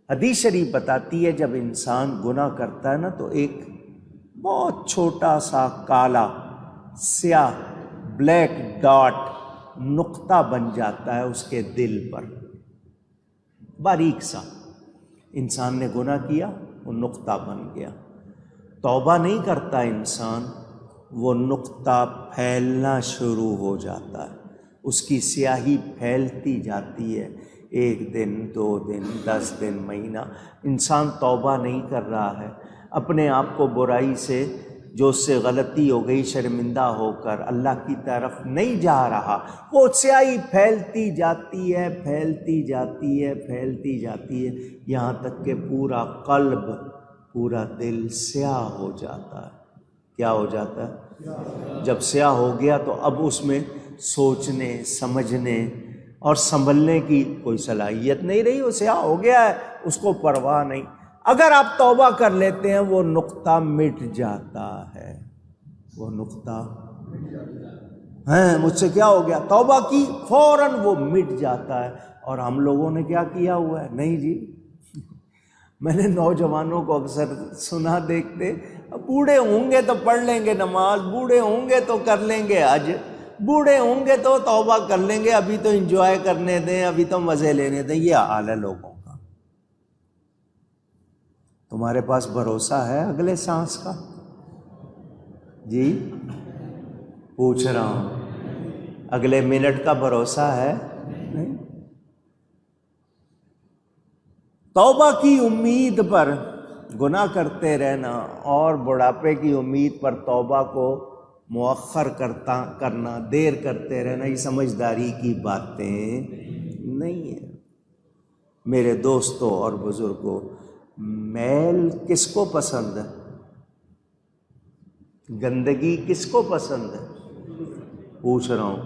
حدیث شریف بتاتی ہے جب انسان گناہ کرتا ہے نا تو ایک بہت چھوٹا سا کالا سیاہ بلیک ڈاٹ نقطہ بن جاتا ہے اس کے دل پر، باریک سا. انسان نے گناہ کیا، وہ نقطہ بن گیا. توبہ نہیں کرتا انسان، وہ نقطہ پھیلنا شروع ہو جاتا ہے، اس کی سیاہی پھیلتی جاتی ہے. 1 دن 2 دن 10 دن مہینہ انسان توبہ نہیں کر رہا ہے، اپنے آپ کو برائی سے جو اس سے غلطی ہو گئی شرمندہ ہو کر اللہ کی طرف نہیں جا رہا، وہ سیاہی پھیلتی جاتی ہے پھیلتی جاتی ہے پھیلتی جاتی ہے، یہاں تک کہ پورا قلب پورا دل سیاہ ہو جاتا ہے. کیا ہو جاتا ہے؟ جب سیاہ ہو گیا تو اب اس میں سوچنے سمجھنے اور سنبھلنے کی کوئی صلاحیت نہیں رہی، وہ سیاہ ہو گیا ہے، اس کو پرواہ نہیں. اگر آپ توبہ کر لیتے ہیں وہ نقطہ مٹ جاتا ہے، وہ نقطہ مجھ سے کیا ہو گیا، توبہ کی فوراً وہ مٹ جاتا ہے. اور ہم لوگوں نے کیا کیا ہوا ہے؟ نہیں جی، میں نے نوجوانوں کو اکثر سنا دیکھتے، بوڑھے ہوں گے تو پڑھ لیں گے نماز، بوڑھے ہوں گے تو کر لیں گے حج، بوڑھے ہوں گے تو توبہ کر لیں گے، ابھی تو انجوائے کرنے دیں، ابھی تو مزے لینے دیں. یہ حال ہے لوگوں کا. تمہارے پاس بھروسہ ہے اگلے سانس کا؟ جی پوچھ رہا ہوں، اگلے منٹ کا بھروسہ ہے؟ نہیں. توبہ کی امید پر گناہ کرتے رہنا اور بڑھاپے کی امید پر توبہ کو مؤخر کرنا، دیر کرتے رہنا، یہ سمجھداری کی باتیں نہیں ہیں. میرے دوستوں اور بزرگوں، میل کس کو پسند ہے؟ گندگی کس کو پسند ہے؟ پوچھ رہا ہوں.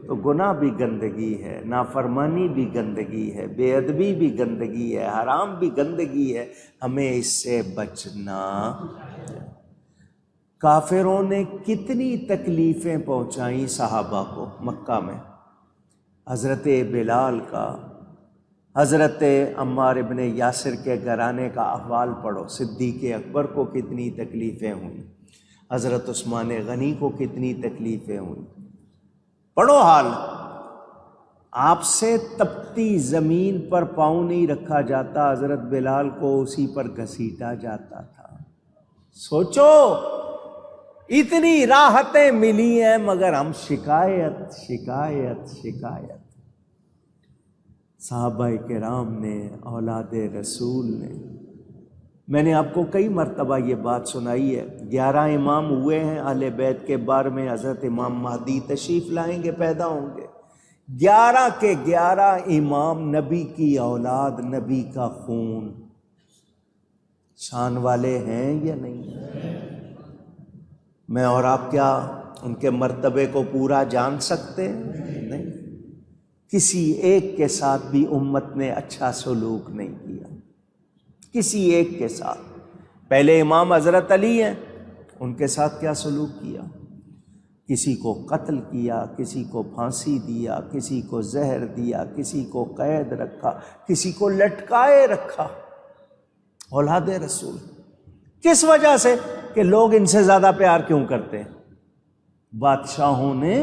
تو گناہ بھی گندگی ہے، نافرمانی بھی گندگی ہے، بے ادبی بھی گندگی ہے، حرام بھی گندگی ہے، ہمیں اس سے بچنا. کافروں نے کتنی تکلیفیں پہنچائیں صحابہ کو مکہ میں. حضرت بلال کا، حضرت عمار ابن یاسر کے گھرانے کا احوال پڑھو. صدیق اکبر کو کتنی تکلیفیں ہوئیں، حضرت عثمان غنی کو کتنی تکلیفیں ہوئیں. پڑھو حال. آپ سے تپتی زمین پر پاؤں نہیں رکھا جاتا، حضرت بلال کو اسی پر گھسیٹا جاتا تھا. سوچو، اتنی راحتیں ملی ہیں مگر ہم شکایت شکایت شکایت. صحابہ کرام نے، اولاد رسول نے، میں نے آپ کو کئی مرتبہ یہ بات سنائی ہے. 11 امام ہوئے ہیں اہل بیت کے بارے میں. حضرت امام مہدی تشریف لائیں گے، پیدا ہوں گے. 11 کے 11 امام نبی کی اولاد، نبی کا خون. شان والے ہیں یا نہیں؟ میں اور آپ کیا ان کے مرتبے کو پورا جان سکتے ہیں؟ نہیں. کسی ایک کے ساتھ بھی امت نے اچھا سلوک نہیں کیا، کسی ایک کے ساتھ. پہلے امام حضرت علی ہیں، ان کے ساتھ کیا سلوک کیا؟ کسی کو قتل کیا، کسی کو پھانسی دیا، کسی کو زہر دیا، کسی کو قید رکھا، کسی کو لٹکائے رکھا. اولاد رسول. کس وجہ سے؟ کہ لوگ ان سے زیادہ پیار کیوں کرتے ہیں؟ بادشاہوں نے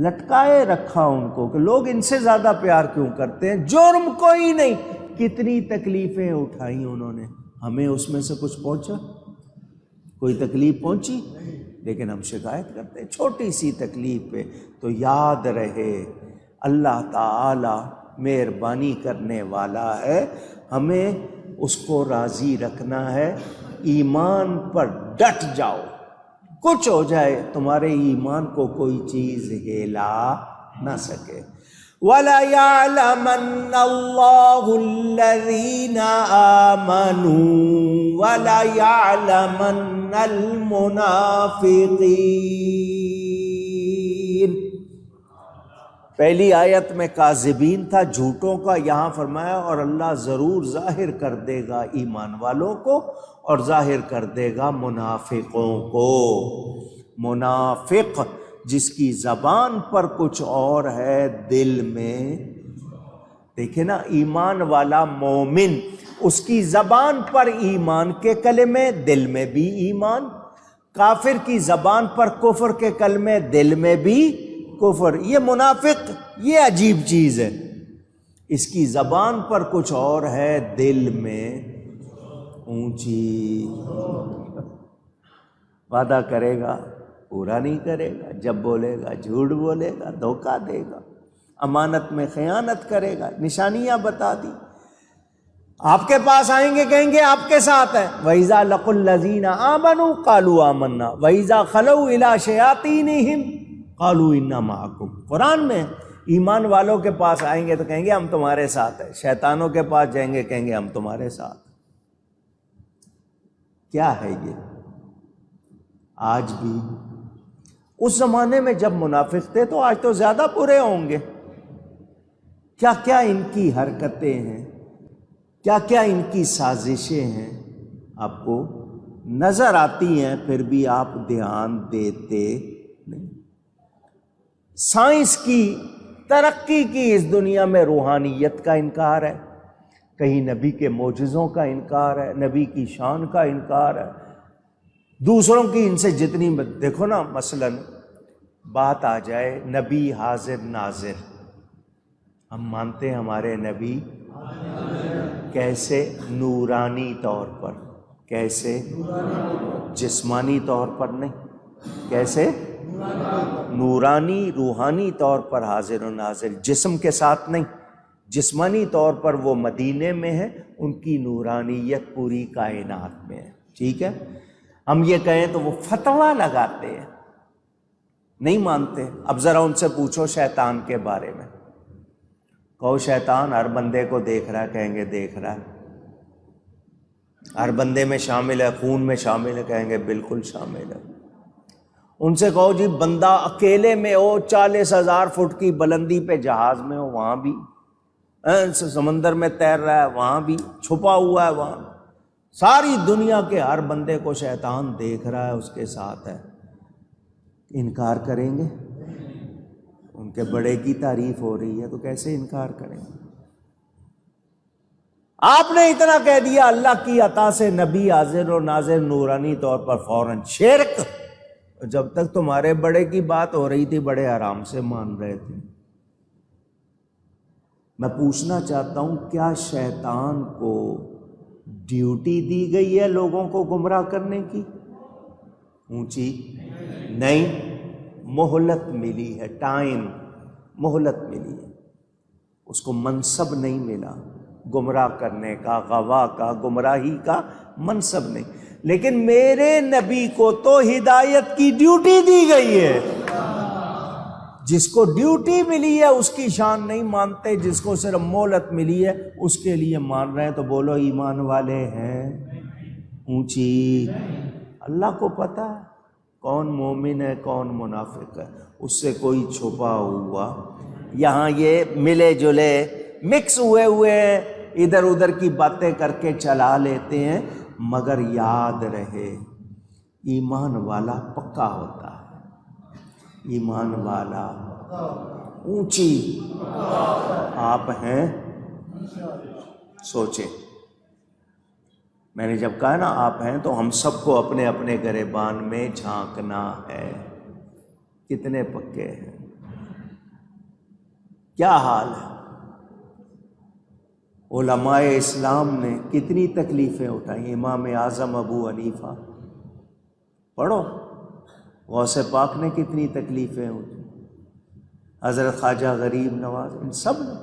لٹکائے رکھا ان کو کہ لوگ ان سے زیادہ پیار کیوں کرتے ہیں. جرم کوئی نہیں، کتنی تکلیفیں اٹھائیں انہوں نے. ہمیں اس میں سے کچھ پہنچا؟ کوئی تکلیف پہنچی؟ لیکن ہم شکایت کرتے ہیں چھوٹی سی تکلیف پہ. تو یاد رہے اللہ تعالی مہربانی کرنے والا ہے، ہمیں اس کو راضی رکھنا ہے. ایمان پر ڈٹ جاؤ، کچھ ہو جائے تمہارے ایمان کو کوئی چیز ہلا نہ سکے. وَلَيَعْلَمَنَّ اللَّهُ الَّذِينَ آمَنُوا وَلَيَعْلَمَنَّ الْمُنَافِقِينَ. پہلی آیت میں کاذبین تھا، جھوٹوں کا. یہاں فرمایا اور اللہ ضرور ظاہر کر دے گا ایمان والوں کو اور ظاہر کر دے گا منافقوں کو. منافق جس کی زبان پر کچھ اور ہے، دل میں دیکھیں نا، ایمان والا مومن، اس کی زبان پر ایمان کے کلمے، دل میں بھی ایمان، کافر کی زبان پر کفر کے کلمے، دل میں بھی کفر۔ یہ منافق، یہ عجیب چیز ہے، اس کی زبان پر کچھ اور ہے، دل میں اونچی۔ وعدہ کرے گا پورا نہیں کرے گا، جب بولے گا جھوٹ بولے گا، دھوکہ دے گا، امانت میں خیانت کرے گا۔ نشانیاں بتا دی۔ آپ کے پاس آئیں گے، کہیں گے آپ کے ساتھ ہے۔ وَإِذَا لَقُوا الَّذِينَ آمَنُوا قَالُوا آمَنَّا وَإِذَا خَلَوْا إِلَىٰ شَيَاطِينِهِمْ قَالُوا إِنَّا مَعَكُمْ۔ قرآن میں ایمان والوں کے پاس آئیں گے تو کہیں گے ہم تمہارے ساتھ ہیں، شیطانوں کے پاس جائیں گے کہیں گے ہم تمہارے ساتھ۔ کیا ہے یہ؟ آج بھی اس زمانے میں جب منافق تھے تو آج تو زیادہ برے ہوں گے۔ کیا کیا ان کی حرکتیں ہیں، کیا کیا ان کی سازشیں ہیں، آپ کو نظر آتی ہیں، پھر بھی آپ دھیان دیتے نہیں۔ سائنس کی ترقی کی اس دنیا میں روحانیت کا انکار ہے، کہیں نبی کے معجزوں کا انکار ہے، نبی کی شان کا انکار ہے، دوسروں کی ان سے جتنی دیکھو نا، مثلا بات آ جائے نبی حاضر ناظر، ہم مانتے ہیں ہمارے نبی کیسے؟ نورانی طور پر، کیسے؟ جسمانی طور پر نہیں، کیسے؟ نورانی روحانی طور پر حاضر و ناظر، جسم کے ساتھ نہیں، جسمانی طور پر وہ مدینے میں ہے، ان کی نورانیت پوری کائنات میں ہے، ٹھیک ہے؟ ہم یہ کہیں تو وہ فتویٰ لگاتے ہیں، نہیں مانتے۔ اب ذرا ان سے پوچھو شیطان کے بارے میں، کہو شیطان ہر بندے کو دیکھ رہا ہے، کہیں گے دیکھ رہا ہے۔ ہر بندے میں شامل ہے، خون میں شامل ہے، کہیں گے بالکل شامل ہے۔ ان سے کہو جی بندہ اکیلے میں ہو، 40,000 فٹ کی بلندی پہ جہاز میں ہو، وہاں بھی، سمندر میں تیر رہا ہے، وہاں بھی چھپا ہوا ہے، وہاں ساری دنیا کے ہر بندے کو شیطان دیکھ رہا ہے، اس کے ساتھ ہے، انکار کریں گے؟ ان کے بڑے کی تعریف ہو رہی ہے تو کیسے انکار کریں گے؟ آپ نے اتنا کہہ دیا اللہ کی عطا سے نبی حاضر و ناظر نورانی طور پر، فوراً شرک۔ جب تک تمہارے بڑے کی بات ہو رہی تھی بڑے آرام سے مان رہے تھے۔ میں پوچھنا چاہتا ہوں، کیا شیطان کو ڈیوٹی دی گئی ہے لوگوں کو گمراہ کرنے کی؟ اونچی نہیں، مہلت ملی ہے، ٹائم، مہلت ملی ہے، اس کو منصب نہیں ملا گمراہ کرنے کا، غوا کا، گمراہی کا منصب نہیں۔ لیکن میرے نبی کو تو ہدایت کی ڈیوٹی دی گئی ہے۔ جس کو ڈیوٹی ملی ہے اس کی شان نہیں مانتے، جس کو صرف مہلت ملی ہے اس کے لیے مان رہے ہیں۔ تو بولو ایمان والے ہیں؟ اونچی۔ اللہ کو پتہ ہے کون مومن ہے کون منافق ہے، اس سے کوئی چھپا ہوا۔ یہاں یہ ملے جلے مکس ہوئے ہیں، ادھر ادھر کی باتیں کر کے چلا لیتے ہیں، مگر یاد رہے ایمان والا پکا ہوتا ہے، ایمان والا اونچی۔ آپ ہیں؟ سوچیں، میں نے جب کہا نا آپ ہیں تو ہم سب کو اپنے اپنے گریبان میں جھانکنا ہے، کتنے پکے ہیں، کیا حال ہے۔ علماء اسلام نے کتنی تکلیفیں اٹھائیں، امام اعظم ابو حنیفہ پڑھو، غوث پاک نے کتنی تکلیفیں اٹھائیں، حضرت خواجہ غریب نواز، ان سب نے،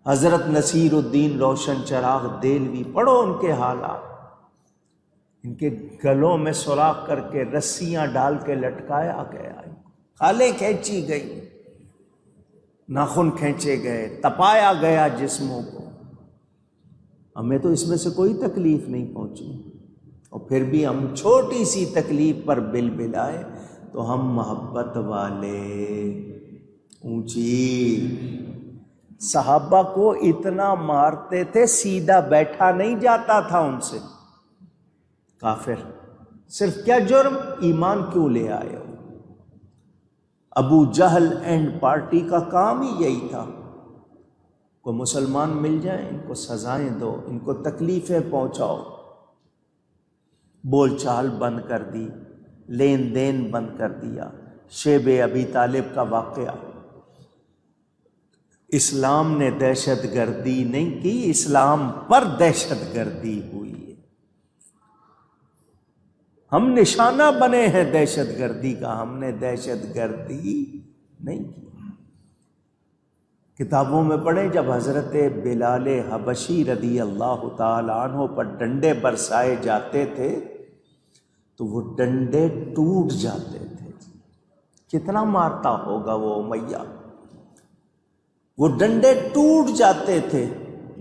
حضرت نصیر الدین روشن چراغ دہلوی، پڑھو ان کے حالات، ان کے گلوں میں سوراخ کر کے رسیاں ڈال کے لٹکایا گیا، کھالیں کھینچی گئی، ناخن کھینچے گئے، تپایا گیا جسموں کو۔ ہمیں تو اس میں سے کوئی تکلیف نہیں پہنچی، اور پھر بھی ہم چھوٹی سی تکلیف پر بل بلائے تو ہم محبت والے، اونچی۔ صحابہ کو اتنا مارتے تھے سیدھا بیٹھا نہیں جاتا تھا ان سے۔ کافر، صرف کیا جرم؟ ایمان کیوں لے آئے ہو؟ ابو جہل اینڈ پارٹی کا کام ہی یہی تھا، کوئی مسلمان مل جائیں ان کو سزائیں دو، ان کو تکلیفیں پہنچاؤ، بول چال بند کر دی، لین دین بند کر دیا۔ شیب ابی طالب کا واقعہ، اسلام نے دہشت گردی نہیں کی، اسلام پر دہشت گردی ہوئی ہے۔ ہم نشانہ بنے ہیں دہشت گردی کا، ہم نے دہشت گردی نہیں کی۔ کتابوں میں پڑھیں جب حضرت بلال حبشی رضی اللہ تعالی عنہ پر ڈنڈے برسائے جاتے تھے تو وہ ڈنڈے ٹوٹ جاتے تھے۔ کتنا مارتا ہوگا وہ امیہ، وہ ڈنڈے ٹوٹ جاتے تھے،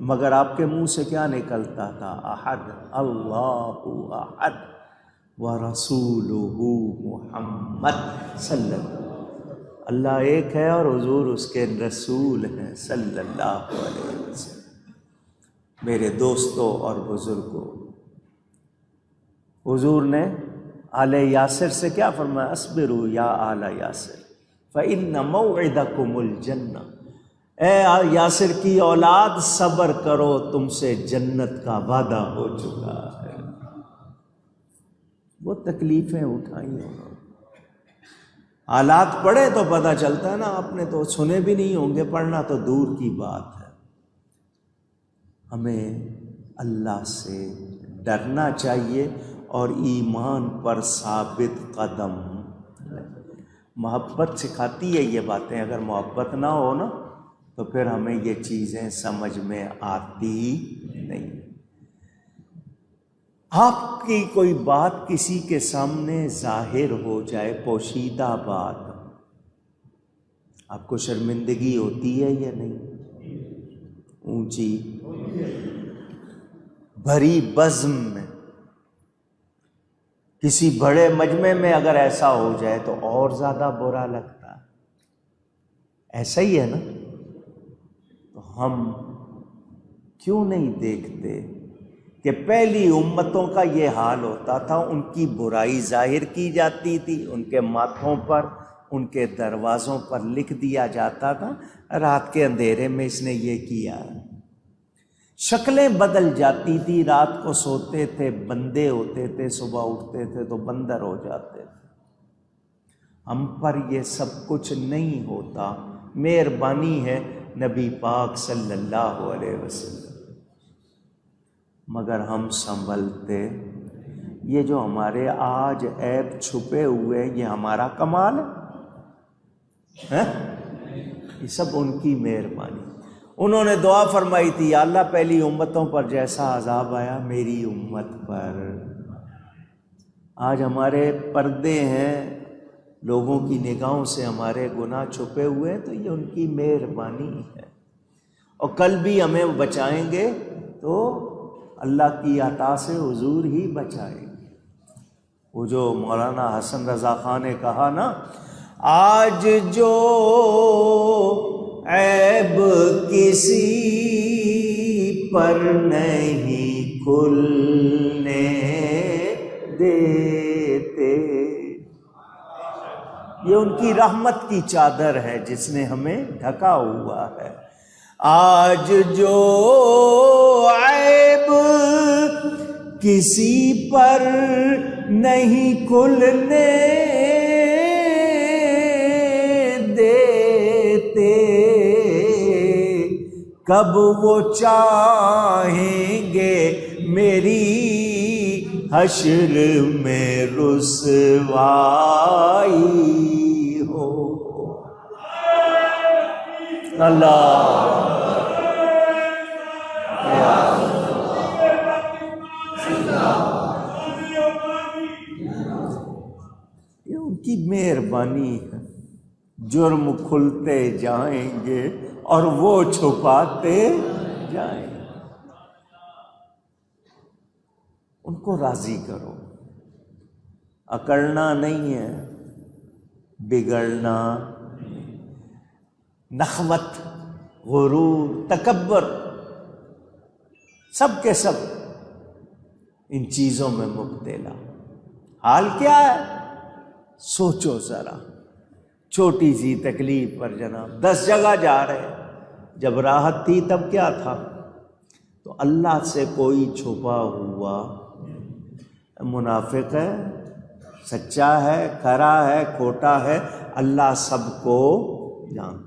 مگر آپ کے منہ سے کیا نکلتا تھا؟ احد، اللہ احد ورسولہ محمد صلی اللہ علیہ وسلم۔ اللہ ایک ہے اور حضور اس کے رسول ہیں صلی اللہ علیہ وسلم۔ میرے دوستوں اور بزرگوں، حضور نے آل یاسر سے کیا فرمایا؟ اصبروا یا آل یاسر فإن موعدکم الجنہ، اے یاسر کی اولاد صبر کرو، تم سے جنت کا وعدہ ہو چکا ہے۔ وہ تکلیفیں اٹھائیں انہوں نے، حالات پڑھے تو پتہ چلتا ہے نا، آپ نے تو سنے بھی نہیں ہوں گے، پڑھنا تو دور کی بات ہے۔ ہمیں اللہ سے ڈرنا چاہیے اور ایمان پر ثابت قدم۔ محبت سکھاتی ہے یہ باتیں، اگر محبت نہ ہو نا تو پھر ہمیں یہ چیزیں سمجھ میں آتی نہیں۔ آپ کی کوئی بات کسی کے سامنے ظاہر ہو جائے، پوشیدہ بات، آپ کو شرمندگی ہوتی ہے یا نہیں؟ اونچی بھری بزم میں، کسی بڑے مجمع میں اگر ایسا ہو جائے تو اور زیادہ برا لگتا ہے، ایسا ہی ہے نا؟ تو ہم کیوں نہیں دیکھتے کہ پہلی امتوں کا یہ حال ہوتا تھا، ان کی برائی ظاہر کی جاتی تھی، ان کے ماتھوں پر، ان کے دروازوں پر لکھ دیا جاتا تھا رات کے اندھیرے میں اس نے یہ کیا۔ شکلیں بدل جاتی تھی، رات کو سوتے تھے بندے ہوتے تھے، صبح اٹھتے تھے تو بندر ہو جاتے تھے۔ ہم پر یہ سب کچھ نہیں ہوتا، مہربانی ہے نبی پاک صلی اللہ علیہ وسلم، مگر ہم سنبھلتے۔ یہ جو ہمارے آج عیب چھپے ہوئے ہیں، یہ ہمارا کمال ہے؟ یہ سب ان کی مہربانی۔ انہوں نے دعا فرمائی تھی، یا اللہ پہلی امتوں پر جیسا عذاب آیا میری امت پر۔ آج ہمارے پردے ہیں، لوگوں کی نگاہوں سے ہمارے گناہ چھپے ہوئے ہیں، تو یہ ان کی مہربانی ہے، اور کل بھی ہمیں بچائیں گے تو اللہ کی عطا سے حضور ہی بچائیں گے۔ وہ جو مولانا حسن رضا خان نے کہا نا، آج جو عیب کسی پر نہیں کھلنے دیتے، یہ ان کی رحمت کی چادر ہے جس نے ہمیں ڈھکا ہوا ہے۔ آج جو عیب کسی پر نہیں کھلنے دیتے، کب وہ چاہیں گے میری حشر میں رسوائی ہو۔ اللہ یہ ان کی مہربانی ہے، جرم کھلتے جائیں گے اور وہ چھپاتے جائیں گے۔ ان کو راضی کرو، اکڑنا نہیں ہے، بگڑنا، نخوت، غرور، تکبر، سب کے سب ان چیزوں میں مبتلا۔ حال کیا ہے؟ سوچو ذرا، چھوٹی سی تکلیف پر جناب 10 جگہ جا رہے ہیں، جب راحت تھی تب کیا تھا؟ تو اللہ سے کوئی چھپا ہوا منافق ہے، سچا ہے، کھرا ہے، کھوٹا ہے، اللہ سب کو جانتا۔